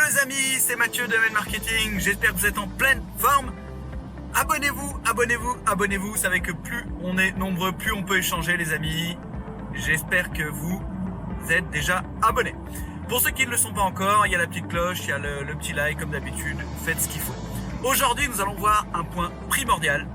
Hello les amis, c'est Mathieu de ML Marketing, j'espère que vous êtes en pleine forme. Abonnez-vous, abonnez-vous, abonnez-vous, vous savez que plus on est nombreux, plus on peut échanger les amis. J'espère que vous êtes déjà abonnés. Pour ceux qui ne le sont pas encore, il y a la petite cloche, il y a le petit like comme d'habitude, faites ce qu'il faut. Aujourd'hui nous allons voir un point primordial,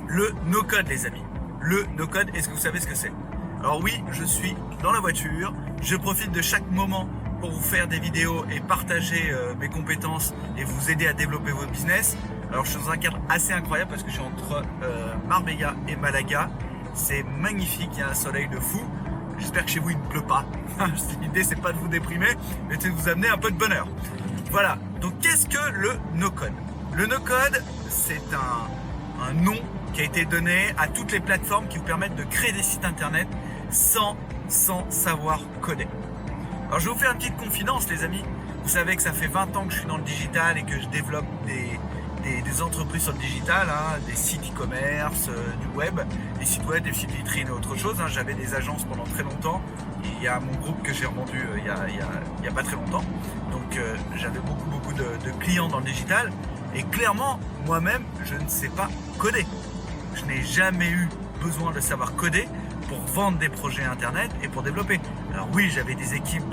le no-code les amis. Le no-code, est-ce que vous savez ce que c'est? Alors oui, je suis dans la voiture, je profite de chaque moment pour vous faire des vidéos et partager mes compétences et vous aider à développer votre business. Alors je suis dans un cadre assez incroyable parce que je suis entre Marbella et Malaga. C'est magnifique, il y a un soleil de fou. J'espère que chez vous il ne pleut pas. L'idée c'est pas de vous déprimer, mais c'est de vous amener un peu de bonheur. Voilà, donc qu'est-ce que le no-code? Le no-code, c'est un nom qui a été donné à toutes les plateformes qui vous permettent de créer des sites internet sans savoir coder. Alors je vais vous faire une petite confidence les amis. Vous savez que ça fait 20 ans que je suis dans le digital et que je développe des entreprises sur le digital, hein, des sites e-commerce, du web, des sites web, des sites vitrines et autre chose. Hein. J'avais des agences pendant très longtemps. Il y a mon groupe que j'ai revendu il y a pas très longtemps. Donc j'avais beaucoup de clients dans le digital. Et clairement, moi-même, je ne sais pas coder. Je n'ai jamais eu besoin de savoir coder pour vendre des projets internet et pour développer. Alors oui, j'avais des équipes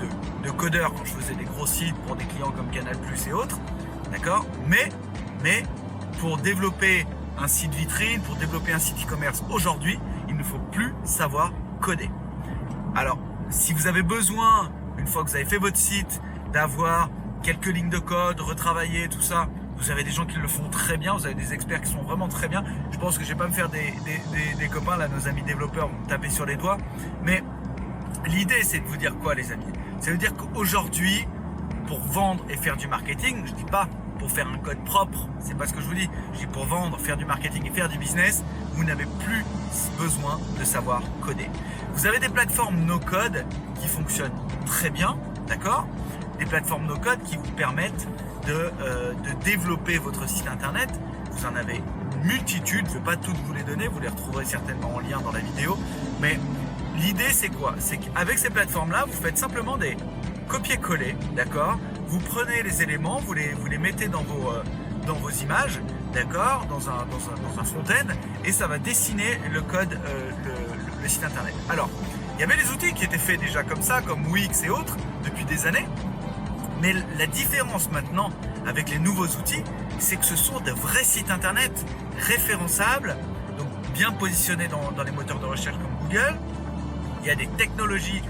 de codeurs quand je faisais des gros sites pour des clients comme Canal+ et autres, d'accord, mais pour développer un site vitrine, pour développer un site e-commerce aujourd'hui, il ne faut plus savoir coder. Alors, si vous avez besoin, une fois que vous avez fait votre site, d'avoir quelques lignes de code, retravailler tout ça, vous avez des gens qui le font très bien, vous avez des experts qui sont vraiment très bien. Je pense que je vais pas me faire des copains, là, nos amis développeurs vont me taper sur les doigts. Mais l'idée, c'est de vous dire quoi, les amis? Ça veut dire qu'aujourd'hui, pour vendre et faire du marketing, je dis pas pour faire un code propre, c'est pas ce que je vous dis. Je dis pour vendre, faire du marketing et faire du business, vous n'avez plus besoin de savoir coder. Vous avez des plateformes no-code qui fonctionnent très bien, d'accord? Des plateformes no-code qui vous permettent de développer votre site internet. Vous en avez une multitude, je ne vais pas toutes vous les donner, vous les retrouverez certainement en lien dans la vidéo, mais l'idée c'est quoi? C'est qu'avec ces plateformes là, vous faites simplement des copier-coller, d'accord? Vous prenez les éléments, vous les mettez dans vos images, d'accord, dans un front-end, et ça va dessiner le code, le site internet. Alors, il y avait des outils qui étaient faits déjà comme ça, comme Wix et autres, depuis des années. Mais la différence maintenant avec les nouveaux outils, c'est que ce sont de vrais sites internet référençables, donc bien positionnés dans les moteurs de recherche comme Google. Il y a des technologies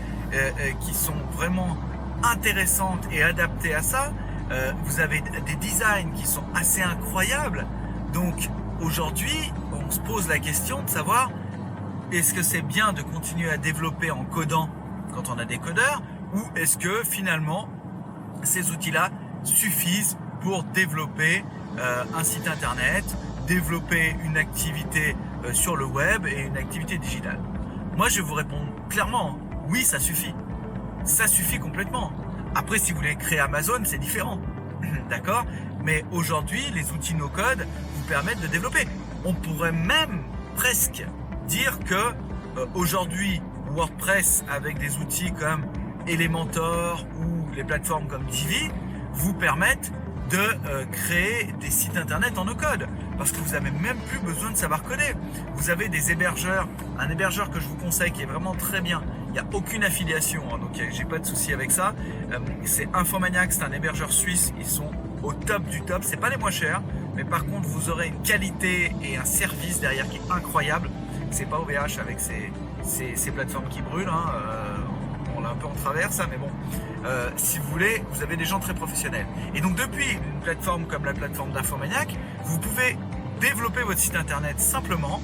qui sont vraiment intéressantes et adaptées à ça. Vous avez des designs qui sont assez incroyables. Donc aujourd'hui, on se pose la question de savoir est-ce que c'est bien de continuer à développer en codant quand on a des codeurs, ou est-ce que finalement ces outils-là suffisent pour développer un site internet, développer une activité sur le web et une activité digitale. Moi, je vais vous répondre clairement, oui, ça suffit. Ça suffit complètement. Après, si vous voulez créer Amazon, c'est différent. D'accord? Mais aujourd'hui, les outils no-code vous permettent de développer. On pourrait même presque dire que aujourd'hui, WordPress avec des outils comme Elementor ou les plateformes comme Divi vous permettent de créer des sites internet en no-code parce que vous n'avez même plus besoin de savoir coder. Vous avez des hébergeurs, un hébergeur que je vous conseille qui est vraiment très bien. Il n'y a aucune affiliation, hein, donc j'ai pas de souci avec ça. C'est Infomaniac, c'est un hébergeur suisse. Ils sont au top du top. C'est pas les moins chers, mais par contre vous aurez une qualité et un service derrière qui est incroyable. C'est pas OVH avec ces plateformes qui brûlent. Hein, on l'a un peu en travers ça, mais bon, si vous voulez, vous avez des gens très professionnels. Et donc depuis une plateforme comme la plateforme d'Infomaniac, vous pouvez développer votre site internet simplement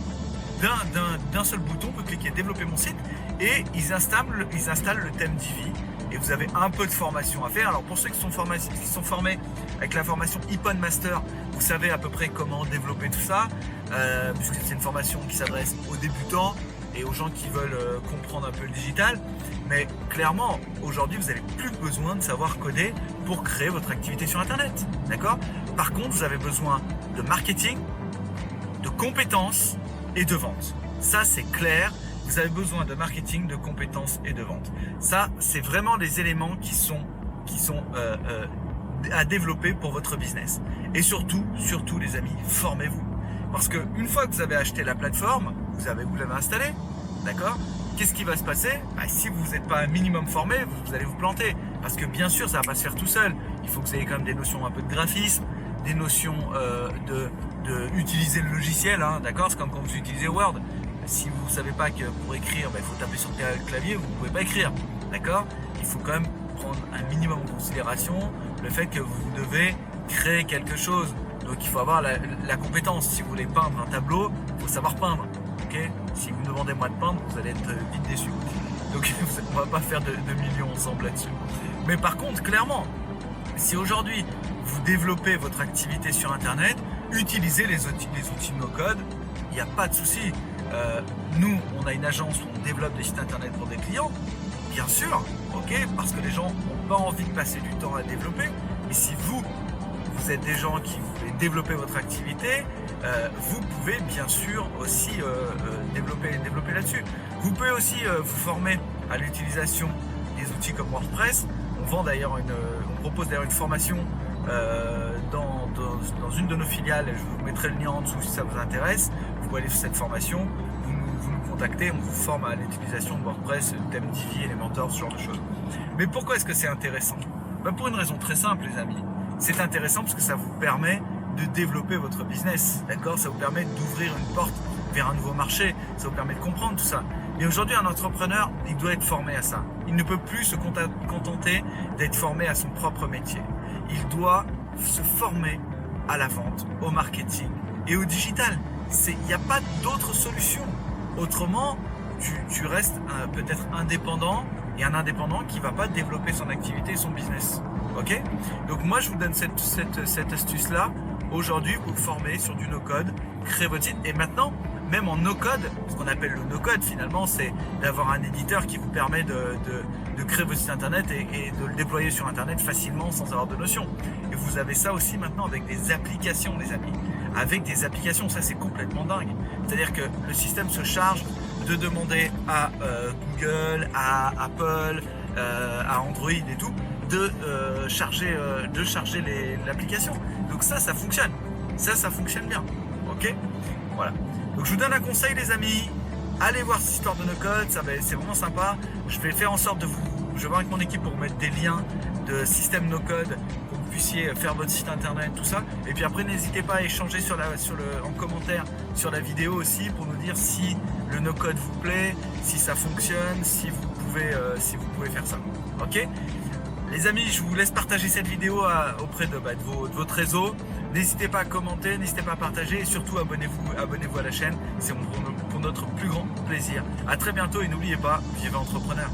d'un seul bouton. Vous cliquez développer mon site et ils installent le thème Divi et vous avez un peu de formation à faire. Alors pour ceux qui sont formés avec la formation iPhone Master, vous savez à peu près comment développer tout ça, puisque c'est une formation qui s'adresse aux débutants et aux gens qui veulent comprendre un peu le digital. Mais clairement, aujourd'hui, vous n'avez plus besoin de savoir coder pour créer votre activité sur Internet. D'accord? Par contre, vous avez besoin de marketing, de compétences et de vente. Ça, c'est clair. Vous avez besoin de marketing, de compétences et de vente. Ça, c'est vraiment des éléments qui sont à développer pour votre business. Et surtout les amis, formez-vous. Parce qu'une fois que vous avez acheté la plateforme, vous l'avez installée, d'accord? Qu'est-ce qui va se passer? Si vous n'êtes pas un minimum formé, vous allez vous planter. Parce que bien sûr, ça ne va pas se faire tout seul. Il faut que vous ayez quand même des notions un peu de graphisme, des notions de utiliser le logiciel, hein, d'accord? C'est comme quand vous utilisez Word. Si vous ne savez pas que pour écrire, il faut taper sur le clavier, vous ne pouvez pas écrire, d'accord? Il faut quand même prendre un minimum en considération le fait que vous devez créer quelque chose. Donc il faut avoir la compétence. Si vous voulez peindre un tableau, il faut savoir peindre. Okay, si vous me demandez moi de peindre, vous allez être vite déçu. Donc on va pas faire de millions ensemble là-dessus. Mais par contre, clairement, si aujourd'hui vous développez votre activité sur Internet, utilisez les outils no code, il n'y a pas de souci. Nous, on a une agence où on développe des sites Internet pour des clients, bien sûr, ok, parce que les gens n'ont pas envie de passer du temps à développer. Mais si vous êtes des gens qui voulez développer votre activité, vous pouvez bien sûr aussi développer là-dessus. Vous pouvez aussi vous former à l'utilisation des outils comme WordPress. On propose d'ailleurs une formation dans une de nos filiales. Je vous mettrai le lien en dessous si ça vous intéresse. Vous pouvez aller sur cette formation, vous nous contactez, on vous forme à l'utilisation de WordPress, thème Divi, Elementor, ce genre de choses. Mais pourquoi est-ce que c'est intéressant? Pour une raison très simple, les amis. C'est intéressant parce que ça vous permet de développer votre business, d'accord? Ça vous permet d'ouvrir une porte vers un nouveau marché, ça vous permet de comprendre tout ça. Et aujourd'hui, un entrepreneur, il doit être formé à ça. Il ne peut plus se contenter d'être formé à son propre métier. Il doit se former à la vente, au marketing et au digital. Il n'y a pas d'autre solution. Autrement, tu restes peut-être indépendant, et un indépendant qui ne va pas développer son activité et son business. Ok? Donc moi, je vous donne cette astuce-là. Aujourd'hui, vous vous formez sur du no-code, créez votre site. Et maintenant, même en no-code, ce qu'on appelle le no-code finalement, c'est d'avoir un éditeur qui vous permet de créer votre site internet et de le déployer sur internet facilement sans avoir de notion. Et vous avez ça aussi maintenant avec des applications, les amis. Avec des applications, ça c'est complètement dingue. C'est-à-dire que le système se charge de demander à Google, à Apple, à Android et tout, de charger l'application. Donc ça fonctionne. Ça fonctionne bien. Ok? Voilà. Donc je vous donne un conseil, les amis. Allez voir cette histoire de no-code, c'est vraiment sympa. Je vais faire en sorte je vais voir avec mon équipe pour vous mettre des liens de système no-code pour que vous puissiez faire votre site internet, tout ça. Et puis après, n'hésitez pas à échanger en commentaire sur la vidéo aussi pour nous dire si le no-code vous plaît, si ça fonctionne, si vous pouvez faire ça. Ok? Les amis, je vous laisse partager cette vidéo auprès de votre réseau. N'hésitez pas à commenter, n'hésitez pas à partager et surtout abonnez-vous à la chaîne. C'est pour notre plus grand plaisir. À très bientôt et n'oubliez pas, vivez entrepreneur.